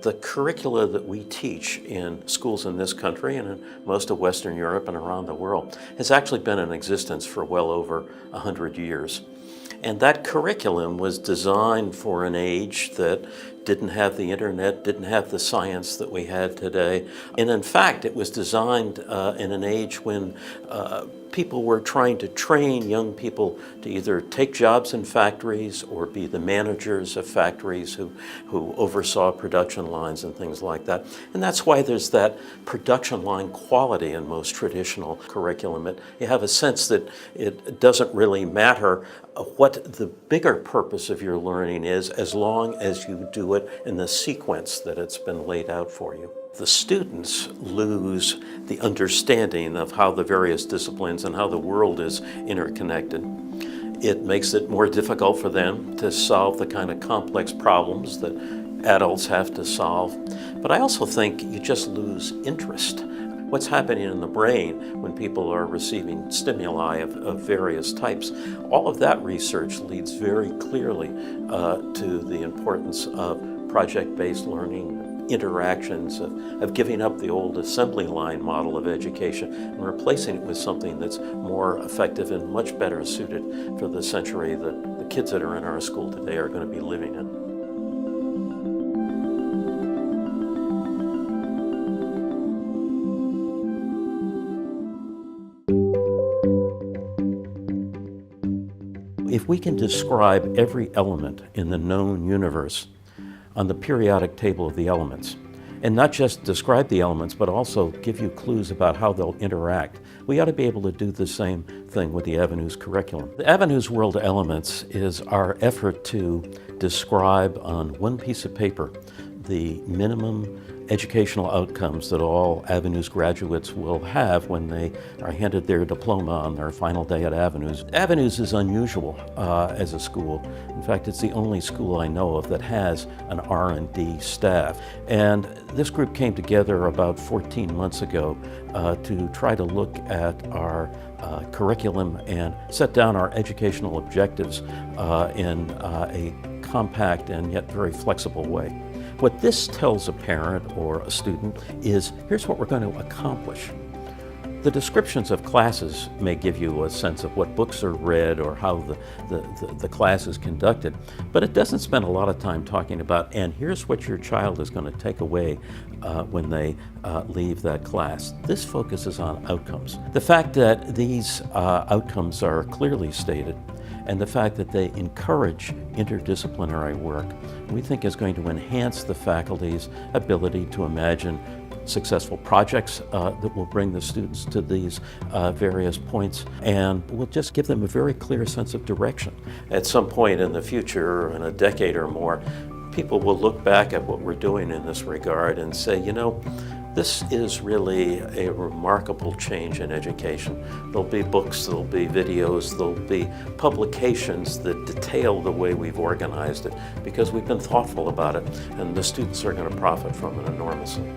The curricula that we teach in schools in this country and in most of Western Europe and around the world has actually been in existence for well over 100 years. And that curriculum was designed for an age that didn't have the internet, didn't have the science that we had today. And in fact, it was designed in an age when people were trying to train young people to either take jobs in factories or be the managers of factories who oversaw production lines and things like that. And that's why there's that production line quality in most traditional curriculum. You have a sense that it doesn't really matter what the bigger purpose of your learning is as long as you do it in the sequence that it's been laid out for you. The students lose the understanding of how the various disciplines and how the world is interconnected. It makes it more difficult for them to solve the kind of complex problems that adults have to solve. But I also think you just lose interest. What's happening in the brain when people are receiving stimuli of various types. All of that research leads very clearly to the importance of project-based learning, interactions, of giving up the old assembly line model of education and replacing it with something that's more effective and much better suited for the century that the kids that are in our school today are going to be living in. If we can describe every element in the known universe on the periodic table of the elements, and not just describe the elements, but also give you clues about how they'll interact, we ought to be able to do the same thing with the Avenues curriculum. The Avenues World of Elements is our effort to describe on one piece of paper the minimum educational outcomes that all Avenues graduates will have when they are handed their diploma on their final day at Avenues. Avenues is unusual as a school. In fact, it's the only school I know of that has an R&D staff. And this group came together about 14 months ago to try to look at our curriculum and set down our educational objectives in a compact and yet very flexible way. What this tells a parent or a student is, here's what we're going to accomplish. The descriptions of classes may give you a sense of what books are read or how the class is conducted, but it doesn't spend a lot of time talking about, and here's what your child is going to take away when they leave that class. This focuses on outcomes. The fact that these outcomes are clearly stated and the fact that they encourage interdisciplinary work, we think is going to enhance the faculty's ability to imagine successful projects that will bring the students to these various points, and will just give them a very clear sense of direction. At some point in the future, in a decade or more, people will look back at what we're doing in this regard and say, you know, this is really a remarkable change in education. There'll be books, there'll be videos, there'll be publications that detail the way we've organized it because we've been thoughtful about it, and the students are going to profit from it enormously.